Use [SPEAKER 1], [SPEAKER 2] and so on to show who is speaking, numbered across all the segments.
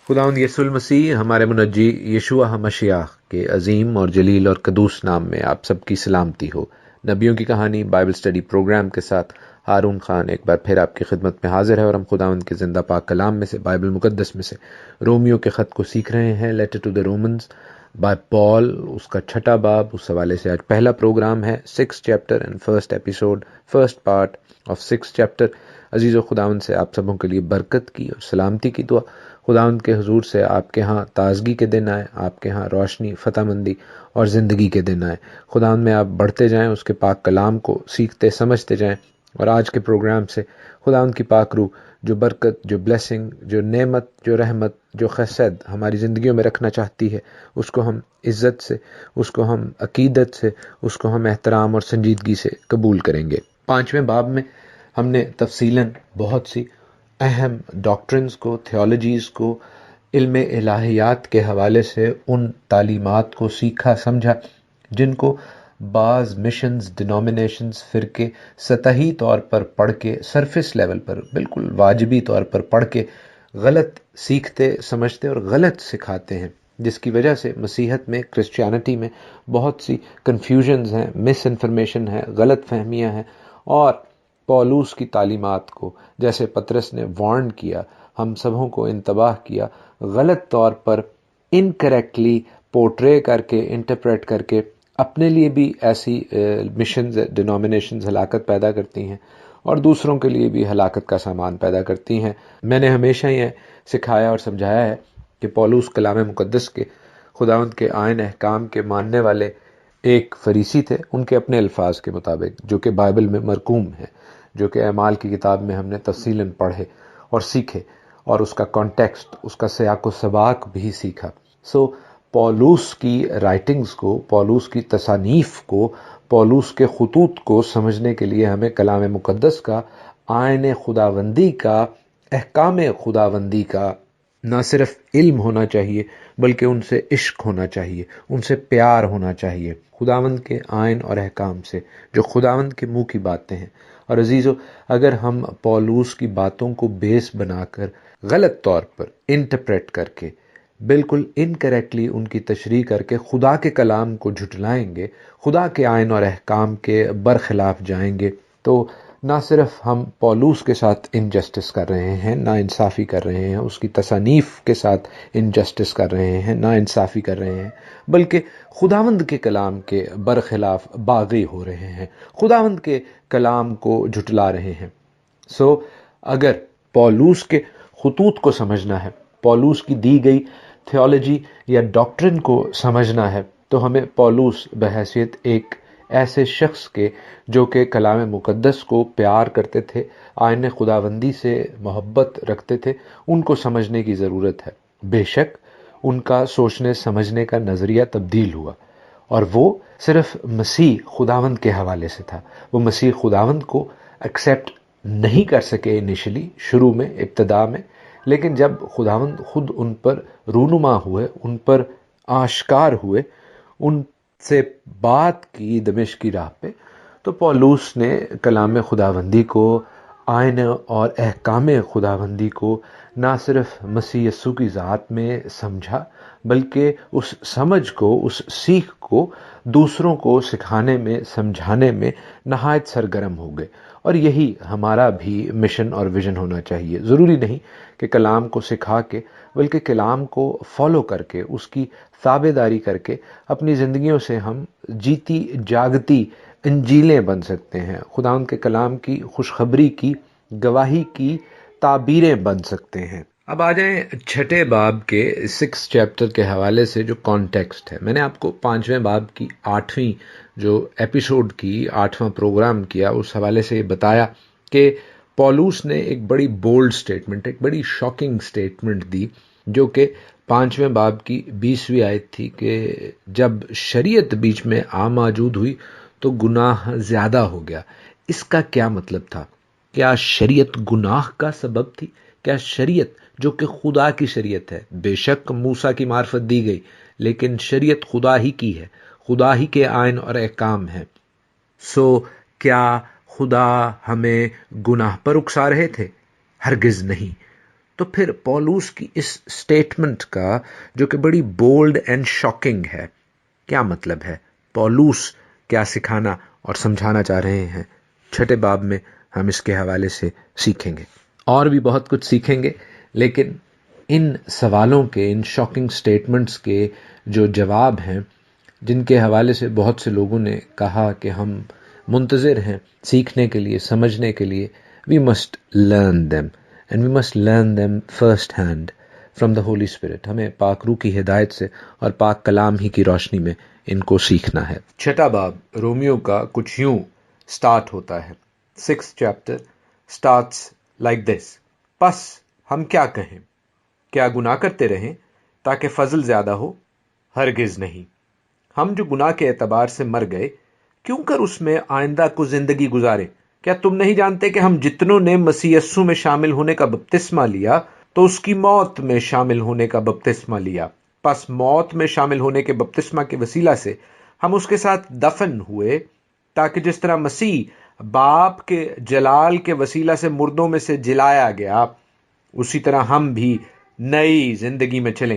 [SPEAKER 1] خداوند یسوع المسیح ہمارے منجی یشوع مشیح کے عظیم اور جلیل اور قدوس نام میں آپ سب کی سلامتی ہو۔ نبیوں کی کہانی بائبل سٹڈی پروگرام کے ساتھ ہارون خان ایک بار پھر آپ کی خدمت میں حاضر ہے، اور ہم خداوند کے زندہ پاک کلام میں سے، بائبل مقدس میں سے رومیو کے خط کو سیکھ رہے ہیں، letter to the Romans by Paul, اس کا 6 باب۔ اس حوالے سے آج پہلا پروگرام ہے 6 chapter and first episode, first part of 6 chapter. عزیز و خداوند سے آپ سبوں کے لیے برکت کی اور سلامتی کی دعا۔ خداوند کے حضور سے آپ کے ہاں تازگی کے دن آئے، آپ کے ہاں روشنی، فتح مندی اور زندگی کے دن آئے۔ خداوند میں آپ بڑھتے جائیں، اس کے پاک کلام کو سیکھتے سمجھتے جائیں، اور آج کے پروگرام سے خداوند کی پاک روح جو برکت، جو بلیسنگ، جو نعمت، جو رحمت، جو خیرسد ہماری زندگیوں میں رکھنا چاہتی ہے، اس کو ہم عزت سے، اس کو ہم عقیدت سے، اس کو ہم احترام اور سنجیدگی سے قبول کریں گے۔ 5ویں باب میں ہم نے تفصیلاً بہت سی اہم ڈاکٹرنز کو، تھیولوجیز کو، علم الہیات کے حوالے سے ان تعلیمات کو سیکھا سمجھا جن کو بعض مشنز، ڈینومینیشنز، فرقے سطحی طور پر پڑھ کے، سرفس لیول پر بالکل واجبی طور پر پڑھ کے غلط سیکھتے سمجھتے اور غلط سکھاتے ہیں، جس کی وجہ سے مسیحت میں، کرسچینٹی میں بہت سی کنفیوژنز ہیں، مس انفارمیشن ہے، غلط فہمیاں ہیں، اور پولوس کی تعلیمات کو، جیسے پطرس نے وارن کیا، ہم سبوں کو انتباہ کیا، غلط طور پر انکریکٹلی پورٹرے کر کے، انٹرپریٹ کر کے اپنے لیے بھی ایسی مشنز، ڈینومینیشنز ہلاکت پیدا کرتی ہیں اور دوسروں کے لیے بھی ہلاکت کا سامان پیدا کرتی ہیں۔ میں نے ہمیشہ یہ سکھایا اور سمجھایا ہے کہ پولوس کلام مقدس کے، خداوند کے آئین احکام کے ماننے والے ایک فریسی تھے، ان کے اپنے الفاظ کے مطابق، جو کہ بائبل میں مرقوم ہے، جو کہ اعمال کی کتاب میں ہم نے تفصیلاً پڑھے اور سیکھے، اور اس کا کانٹیکسٹ، اس کا سیاق و سباق بھی سیکھا۔ پولوس کی رائٹنگز کو، پولوس کی تصانیف کو، پولوس کے خطوط کو سمجھنے کے لیے ہمیں کلام مقدس کا، آئین خداوندی کا، احکام خداوندی کا نہ صرف علم ہونا چاہیے، بلکہ ان سے عشق ہونا چاہیے، ان سے پیار ہونا چاہیے، خداوند کے آئین اور احکام سے جو خداوند کے منہ کی باتیں ہیں۔ اور عزیزو، اگر ہم پولوس کی باتوں کو بیس بنا کر غلط طور پر انٹرپریٹ کر کے، بالکل انکریکٹلی ان کی تشریح کر کے خدا کے کلام کو جھٹلائیں گے، خدا کے آئین اور احکام کے برخلاف جائیں گے، تو نہ صرف ہم پولوس کے ساتھ انجسٹس کر رہے ہیں، نا انصافی کر رہے ہیں، اس کی تصانیف کے ساتھ انجسٹس کر رہے ہیں، نا انصافی کر رہے ہیں، بلکہ خداوند کے کلام کے برخلاف باغی ہو رہے ہیں، خداوند کے کلام کو جھٹلا رہے ہیں۔ اگر پولوس کے خطوط کو سمجھنا ہے، پولوس کی دی گئی تھیولوجی یا ڈاکٹرن کو سمجھنا ہے، تو ہمیں پولوس بحیثیت ایک ایسے شخص کے جو کہ کلام مقدس کو پیار کرتے تھے، آئین خداوندی سے محبت رکھتے تھے، ان کو سمجھنے کی ضرورت ہے۔ بے شک ان کا سوچنے سمجھنے کا نظریہ تبدیل ہوا، اور وہ صرف مسیح خداوند کے حوالے سے تھا۔ وہ مسیح خداوند کو ایکسیپٹ نہیں کر سکے انیشلی، شروع میں، ابتدا میں، لیکن جب خداوند خود ان پر رونما ہوئے، ان پر آشکار ہوئے، ان سے بات کی دمشق کی راہ پہ، تو پولوس نے کلام خداوندی کو، آئین اور احکام خداوندی کو نہ صرف مسیح یسوع کی ذات میں سمجھا، بلکہ اس سمجھ کو، اس سیکھ کو دوسروں کو سکھانے میں، سمجھانے میں نہایت سرگرم ہو گئے۔ اور یہی ہمارا بھی مشن اور ویژن ہونا چاہیے۔ ضروری نہیں کہ کلام کو سکھا کے، بلکہ کلام کو فالو کر کے، اس کی تابع داری کر کے اپنی زندگیوں سے ہم جیتی جاگتی انجیلیں بن سکتے ہیں، خداوند کے کلام کی خوشخبری کی، گواہی کی تعبیریں بن سکتے ہیں۔ اب آ جائیں 6 باب کے 6 چیپٹر کے حوالے سے جو کانٹیکسٹ ہے۔ میں نے آپ کو 5ویں باب کی 8ویں جو ایپیسوڈ کی، 8واں پروگرام کیا، اس حوالے سے یہ بتایا کہ پولوس نے ایک بڑی بولڈ سٹیٹمنٹ، ایک بڑی شاکنگ سٹیٹمنٹ دی، جو کہ 5ویں باب کی 20ویں آیت تھی کہ جب شریعت بیچ میں موجود ہوئی تو گناہ زیادہ ہو گیا۔ اس کا کیا مطلب تھا؟ کیا شریعت گناہ کا سبب تھی؟ کیا شریعت جو کہ خدا کی شریعت ہے، بے شک موسیٰ کی معرفت دی گئی، لیکن شریعت خدا ہی کی ہے، خدا ہی کے آئین اور احکام ہیں، کیا خدا ہمیں گناہ پر اکسا رہے تھے؟ ہرگز نہیں۔ تو پھر پولوس کی اس سٹیٹمنٹ کا جو کہ بڑی بولڈ اینڈ شاکنگ ہے، کیا مطلب ہے؟ پولوس کیا سکھانا اور سمجھانا چاہ رہے ہیں؟ چھٹے باب میں ہم اس کے حوالے سے سیکھیں گے، اور بھی بہت کچھ سیکھیں گے، لیکن ان سوالوں کے، ان شاکنگ سٹیٹمنٹس کے جو جواب ہیں، جن کے حوالے سے بہت سے لوگوں نے کہا کہ ہم منتظر ہیں سیکھنے کے لیے، سمجھنے کے لیے، we must learn them and we must learn them first hand from the holy spirit. ہمیں پاک روح کی ہدایت سے اور پاک کلام ہی کی روشنی میں ان کو سیکھنا ہے. چھٹا باب رومیو کا کچھ یوں سٹارٹ ہوتا ہے. 6th chapter starts like this. پس ہم کیا کہیں؟ کیا گناہ کرتے رہیں تاکہ فضل زیادہ ہو؟ ہرگز نہیں. ہم جو گناہ کے اعتبار سے مر گئے، کیوں کر اس میں آئندہ کو زندگی گزارے؟ کیا تم نہیں جانتے کہ ہم جتنوں نے مسیح یسوع میں شامل ہونے کا بپتسمہ لیا تو اس کی موت میں شامل ہونے کا بپتسمہ لیا؟ پس موت میں شامل ہونے کے بپتسمہ کے وسیلہ سے ہم اس کے ساتھ دفن ہوئے، تاکہ جس طرح مسیح باپ کے جلال کے وسیلہ سے مردوں میں سے جلایا گیا، اسی طرح ہم بھی نئی زندگی میں چلیں.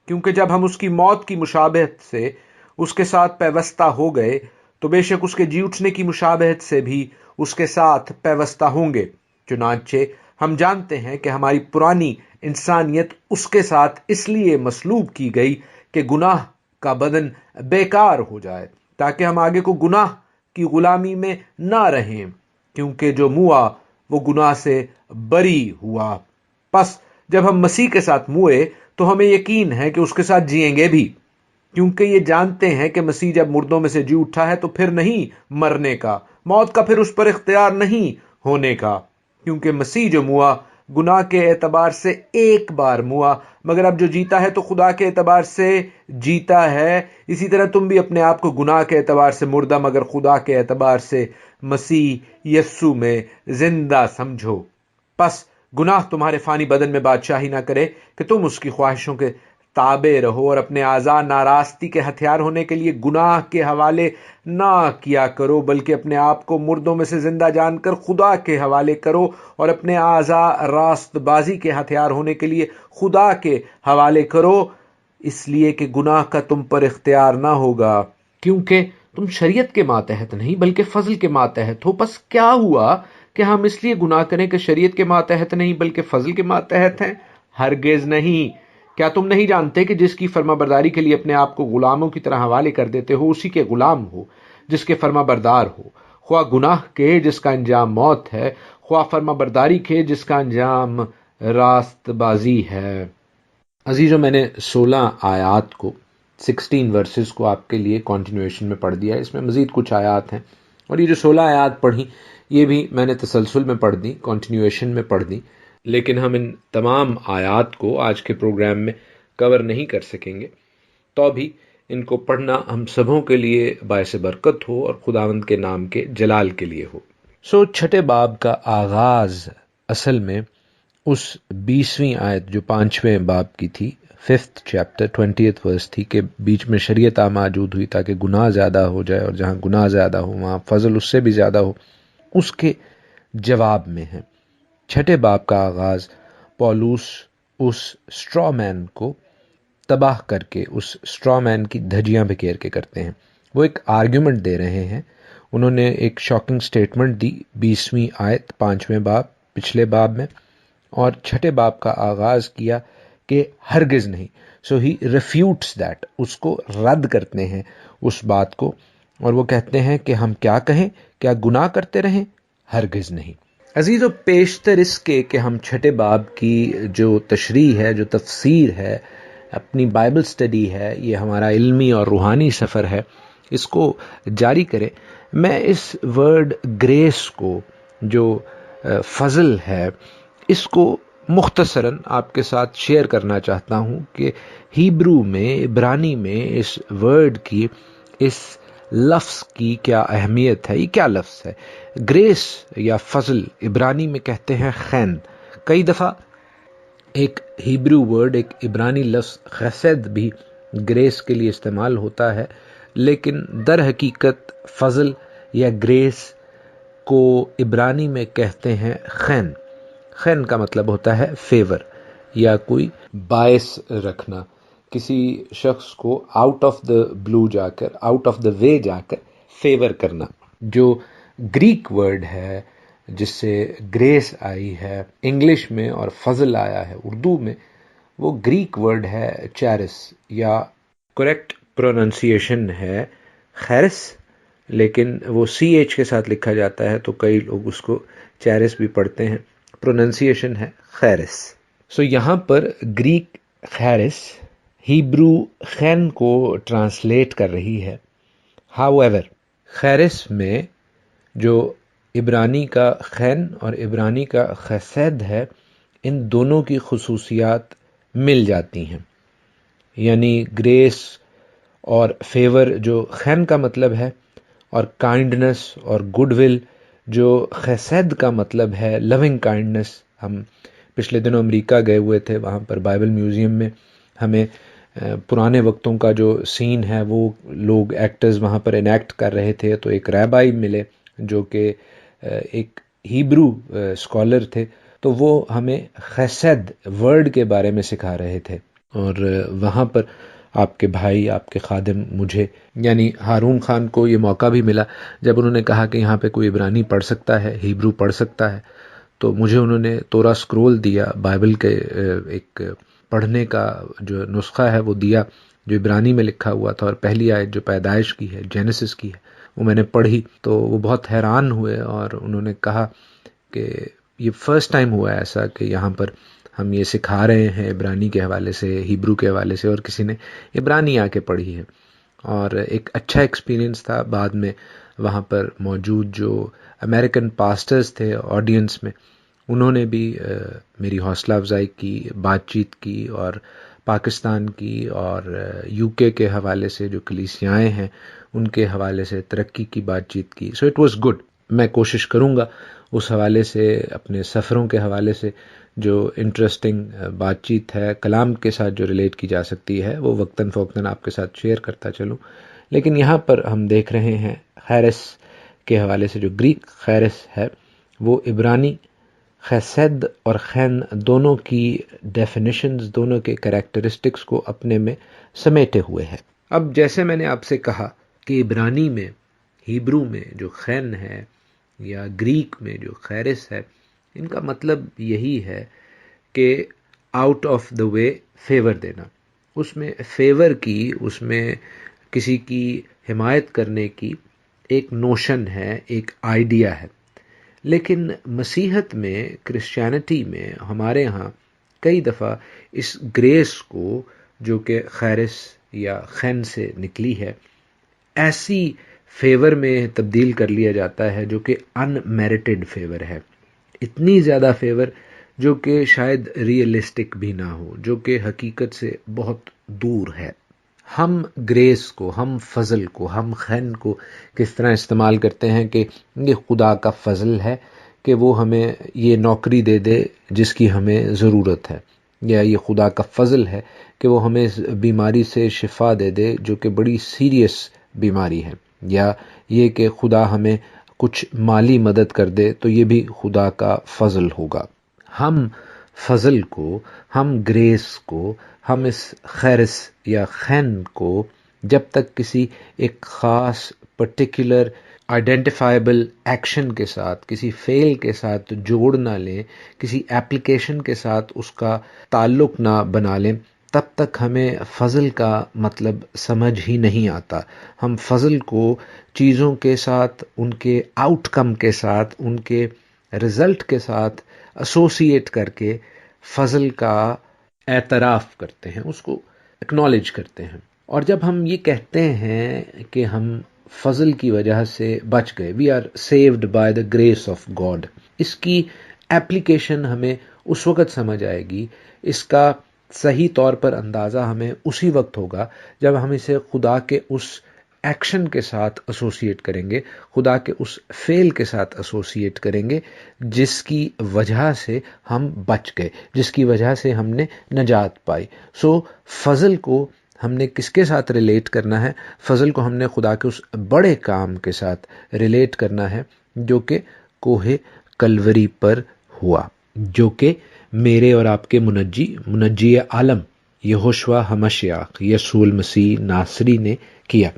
[SPEAKER 1] کیونکہ جب ہم اس کی موت کی مشابہت سے اس کے ساتھ پیوستہ ہو گئے تو بے شک اس کے جی اٹھنے کی مشابہت سے بھی اس کے ساتھ پیوستہ ہوں گے. چنانچہ ہم جانتے ہیں کہ ہماری پرانی انسانیت اس کے ساتھ اس لیے مصلوب کی گئی کہ گناہ کا بدن بیکار ہو جائے، تاکہ ہم آگے کو گناہ کی غلامی میں نہ رہیں، کیونکہ جو موا وہ گناہ سے بری ہوا. پس جب ہم مسیح کے ساتھ موئے تو ہمیں یقین ہے کہ اس کے ساتھ جئیں گے بھی، کیونکہ یہ جانتے ہیں کہ مسیح جب مردوں میں سے جی اٹھا ہے تو پھر نہیں مرنے کا، موت کا پھر اس پر اختیار نہیں ہونے کا. کیونکہ مسیح جو موا گناہ کے اعتبار سے ایک بار موا، مگر اب جو جیتا ہے تو خدا کے اعتبار سے جیتا ہے. اسی طرح تم بھی اپنے آپ کو گناہ کے اعتبار سے مردہ مگر خدا کے اعتبار سے مسیح یسوع میں زندہ سمجھو. پس گناہ تمہارے فانی بدن میں بادشاہی نہ کرے کہ تم اس کی خواہشوں کے تابع رہو، اور اپنے اعضاء ناراستی کے ہتھیار ہونے کے لیے گناہ کے حوالے نہ کیا کرو، بلکہ اپنے آپ کو مردوں میں سے زندہ جان کر خدا کے حوالے کرو، اور اپنے اعضاء راست بازی کے ہتھیار ہونے کے لیے خدا کے حوالے کرو، اس لیے کہ گناہ کا تم پر اختیار نہ ہوگا، کیونکہ تم شریعت کے ماتحت نہیں بلکہ فضل کے ماتحت ہو. پس کیا ہوا کہ ہم اس لیے گناہ کریں کہ شریعت کے ماتحت نہیں بلکہ فضل کے ماتحت ہیں؟ ہرگز نہیں. کیا تم نہیں جانتے کہ جس کی فرما برداری کے لیے اپنے آپ کو غلاموں کی طرح حوالے کر دیتے ہو، اسی کے غلام ہو جس کے فرما بردار ہو، خواہ گناہ کے جس کا انجام موت ہے، خواہ فرما برداری کے جس کا انجام راست بازی ہے. عزیزو، میں نے 16 آیات کو 16 ورسز کو آپ کے لیے کنٹینیویشن میں پڑھ دیا ہے. اس میں مزید کچھ آیات ہیں، اور یہ جو 16 آیات پڑھی یہ بھی میں نے تسلسل میں پڑھ دی، کنٹینیویشن میں پڑھ دی، لیکن ہم ان تمام آیات کو آج کے پروگرام میں کور نہیں کر سکیں گے. تو بھی ان کو پڑھنا ہم سبوں کے لیے باعث برکت ہو اور خداوند کے نام کے جلال کے لیے ہو. چھٹے باب کا آغاز اصل میں اس 20ویں آیت جو 5ویں باب کی تھی، 5th chapter 20th verse تھی، کہ بیچ میں شریعت موجود ہوئی تاکہ گناہ زیادہ ہو جائے، اور جہاں گناہ زیادہ ہو وہاں فضل اس سے بھی زیادہ ہو. اس کے جواب میں ہے. چھٹے باب کا آغاز پولوس اس اسٹرا مین کو تباہ کر کے، اس اسٹرا مین کی دھجیاں بکھیر کے کرتے ہیں. وہ ایک آرگیومنٹ دے رہے ہیں. انہوں نے ایک شاکنگ سٹیٹمنٹ دی 20ویں آیت 5ویں باب پچھلے باب میں، اور چھٹے باب کا آغاز کیا کہ ہرگز نہیں. سو ہی ریفیوٹس دیٹ، اس کو رد کرتے ہیں اس بات کو، اور وہ کہتے ہیں کہ ہم کیا کہیں؟ کیا گناہ کرتے رہیں؟ ہرگز نہیں. عزیزو، پیشتر اس کے کہ ہم چھٹے باب کی جو تشریح ہے، جو تفسیر ہے، اپنی بائبل سٹڈی ہے، یہ ہمارا علمی اور روحانی سفر ہے، اس کو جاری کریں. میں اس ورڈ گریس کو، جو فضل ہے، اس کو مختصراً آپ کے ساتھ شیئر کرنا چاہتا ہوں کہ ہیبرو میں، عبرانی میں اس ورڈ کی، اس لفظ کی کیا اہمیت ہے. یہ کیا لفظ ہے؟ گریس یا فضل عبرانی میں کہتے ہیں خین. کئی دفعہ ایک ہیبرو ورڈ، ایک عبرانی لفظ خسد بھی گریس کے لیے استعمال ہوتا ہے، لیکن در حقیقت فضل یا گریس کو عبرانی میں کہتے ہیں خین. خین کا مطلب ہوتا ہے فیور یا کوئی باعث رکھنا، کسی شخص کو آؤٹ آف دا بلو جا کر، آؤٹ آف دا وے جا کر فیور کرنا۔ جو گریک ورڈ ہے جس سے گریس آئی ہے انگلش میں اور فضل آیا ہے اردو میں، وہ گریک ورڈ ہے چیرس، یا کریکٹ پروننسیشن ہے خیرس، لیکن وہ سی ایچ کے ساتھ لکھا جاتا ہے تو کئی لوگ اس کو چیرس بھی پڑھتے ہیں، پروننسیشن ہے خیرس۔ سو یہاں پر گریک خیرس ہیبرو خین کو ٹرانسلیٹ کر رہی ہے۔ ہاؤ ایور خیرس میں جو عبرانی کا خین اور عبرانی کا خسید ہے، ان دونوں کی خصوصیات مل جاتی ہیں، یعنی گریس اور فیور جو خین کا مطلب ہے، اور کائنڈنس اور گڈ ول جو خسید کا مطلب ہے، لونگ کائنڈنس۔ ہم پچھلے دنوں امریکہ گئے ہوئے تھے، وہاں پر بائبل میوزیم میں ہمیں پرانے وقتوں کا جو سین ہے وہ لوگ ایکٹرز وہاں پر انیکٹ کر رہے تھے، تو ایک ریبائی ملے جو کہ ایک ہیبرو اسکالر تھے، تو وہ ہمیں خسید ورڈ کے بارے میں سکھا رہے تھے۔ اور وہاں پر آپ کے بھائی، آپ کے خادم مجھے یعنی ہارون خان کو یہ موقع بھی ملا جب انہوں نے کہا کہ یہاں پہ کوئی عبرانی پڑھ سکتا ہے، ہیبرو پڑھ سکتا ہے، تو مجھے انہوں نے تورا اسکرول دیا، بائبل کے ایک پڑھنے کا جو نسخہ ہے وہ دیا جو عبرانی میں لکھا ہوا تھا، اور پہلی آیت جو پیدائش کی ہے، جینیسس کی ہے، وہ میں نے پڑھی تو وہ بہت حیران ہوئے، اور انہوں نے کہا کہ یہ فرسٹ ٹائم ہوا ہے ایسا کہ یہاں پر ہم یہ سکھا رہے ہیں عبرانی کے حوالے سے، ہیبرو کے حوالے سے، اور کسی نے عبرانی آ کے پڑھی ہے۔ اور ایک اچھا ایکسپیرینس تھا۔ بعد میں وہاں پر موجود جو امریکن پاسٹرز تھے آڈینس میں، انہوں نے بھی میری حوصلہ افزائی کی، بات چیت کی، اور پاکستان کی اور یو کے حوالے سے جو کلیسیائیں ہیں ان کے حوالے سے ترقی کی بات چیت کی۔ So it was good. میں کوشش کروں گا اس حوالے سے، اپنے سفروں کے حوالے سے جو انٹرسٹنگ بات چیت ہے کلام کے ساتھ جو ریلیٹ کی جا سکتی ہے، وہ وقتاً فوقتاً آپ کے ساتھ شیئر کرتا چلوں۔ لیکن یہاں پر ہم دیکھ رہے ہیں خیرس کے حوالے سے، جو گریک خیرس ہے وہ عبرانی خسید اور خین دونوں کی ڈیفینیشنز، دونوں کے کریکٹرسٹکس کو اپنے میں سمیٹے ہوئے ہے۔ اب جیسے میں نے آپ سے کہا کہ عبرانی میں، ہیبرو میں جو خین ہے یا گریک میں جو خیرس ہے، ان کا مطلب یہی ہے کہ out of the way favour دینا۔ اس میں فیور کی، اس میں کسی کی حمایت کرنے کی ایک نوشن ہے، ایک آئیڈیا ہے۔ لیکن مسیحت میں، کرسچینٹی میں، ہمارے ہاں کئی دفعہ اس گریس کو جو کہ خیرس یا خین سے نکلی ہے، ایسی فیور میں تبدیل کر لیا جاتا ہے جو کہ ان میرٹڈ فیور ہے، اتنی زیادہ فیور جو کہ شاید ریئلسٹک بھی نہ ہو، جو کہ حقیقت سے بہت دور ہے۔ ہم گریس کو، ہم فضل کو، ہم خین کو کس طرح استعمال کرتے ہیں کہ یہ خدا کا فضل ہے کہ وہ ہمیں یہ نوکری دے دے جس کی ہمیں ضرورت ہے، یا یہ خدا کا فضل ہے کہ وہ ہمیں اس بیماری سے شفا دے دے جو کہ بڑی سیریس بیماری ہے، یا یہ کہ خدا ہمیں کچھ مالی مدد کر دے تو یہ بھی خدا کا فضل ہوگا۔ ہم فضل کو، ہم گریس کو، ہم اس خیرس یا خین کو جب تک کسی ایک خاص پرٹیکولر آئیڈینٹیفائبل ایکشن کے ساتھ، کسی فعل کے ساتھ جوڑ نہ لیں، کسی ایپلیکیشن کے ساتھ اس کا تعلق نہ بنا لیں، تب تک ہمیں فضل کا مطلب سمجھ ہی نہیں آتا۔ ہم فضل کو چیزوں کے ساتھ، ان کے آؤٹ کم کے ساتھ، ان کے رزلٹ کے ساتھ ایسوسیٹ کر کے فضل کا اعتراف کرتے ہیں، اس کو اکنالج کرتے ہیں۔ اور جب ہم یہ کہتے ہیں کہ ہم فضل کی وجہ سے بچ گئے، we are saved by the grace of God, اس کی ایپلیکیشن ہمیں اس وقت سمجھ آئے گی، اس کا صحیح طور پر اندازہ ہمیں اسی وقت ہوگا جب ہم اسے خدا کے اس ایکشن کے ساتھ ایسوسیٹ کریں گے، خدا کے اس فعل کے ساتھ ایسوسیٹ کریں گے جس کی وجہ سے ہم بچ گئے، جس کی وجہ سے ہم نے نجات پائی۔ سو فضل کو ہم نے کس کے ساتھ ریلیٹ کرنا ہے؟ فضل کو ہم نے خدا کے اس بڑے کام کے ساتھ ریلیٹ کرنا ہے جو کہ کوہ کلوری پر ہوا۔ جو کہ میرے اور آپ کے منجی عالم یہوشوا ہمشیاہ یسوع المسیح ناصری نے کیا۔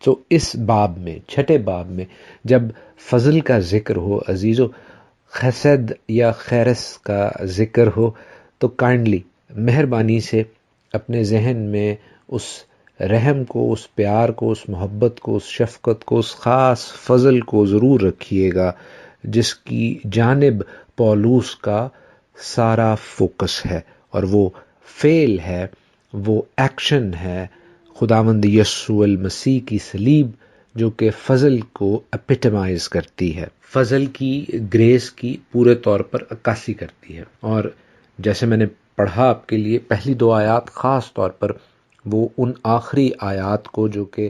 [SPEAKER 1] تو اس باب میں، چھٹے باب میں جب فضل کا ذکر ہو عزیزو، خسد یا خیرس کا ذکر ہو، تو کائنڈلی مہربانی سے اپنے ذہن میں اس رحم کو، اس پیار کو، اس محبت کو، اس شفقت کو، اس خاص فضل کو ضرور رکھیے گا جس کی جانب پولوس کا سارا فوکس ہے، اور وہ فعل ہے، وہ ایکشن ہے، خداوند یسوع المسیح کی صلیب جو کہ فضل کو اپیٹمائز کرتی ہے، فضل کی، گریس کی پورے طور پر عکاسی کرتی ہے۔ اور جیسے میں نے پڑھا آپ کے لیے پہلی 2 آیات، خاص طور پر وہ ان آخری آیات کو جو کہ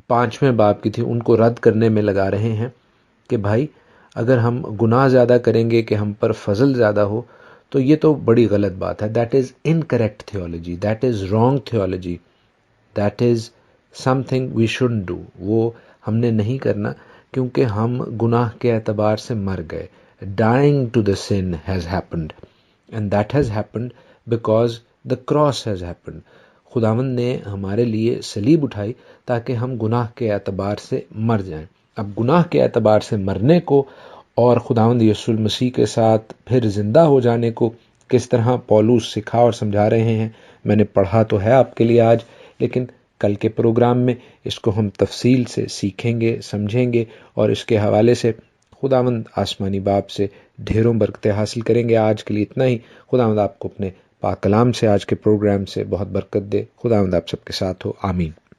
[SPEAKER 1] 5ویں باب کی تھی ان کو رد کرنے میں لگا رہے ہیں کہ بھائی اگر ہم گناہ زیادہ کریں گے کہ ہم پر فضل زیادہ ہو، تو یہ تو بڑی غلط بات ہے۔ That is incorrect theology, that is wrong theology, that is something we shouldn't do. وہ ہم نے نہیں کرنا، کیونکہ ہم گناہ کے اعتبار سے مر گئے۔ Dying to the sin has happened, and that has happened because the cross has happened. خداوند نے ہمارے لیے صلیب اٹھائی تاکہ ہم گناہ کے اعتبار سے مر جائیں۔ اب گناہ کے اعتبار سے مرنے کو اور خداوند یسوع المسیح کے ساتھ پھر زندہ ہو جانے کو کس طرح پولوس سکھا اور سمجھا رہے ہیں، میں نے پڑھا تو ہے آپ کے لیے آج، لیکن کل کے پروگرام میں اس کو ہم تفصیل سے سیکھیں گے، سمجھیں گے، اور اس کے حوالے سے خداوند آسمانی باپ سے ڈھیروں برکتیں حاصل کریں گے۔ آج کے لیے اتنا ہی۔ خداوند آپ کو اپنے پاک کلام سے، آج کے پروگرام سے بہت برکت دے۔ خداوند آپ سب کے ساتھ ہو، آمین۔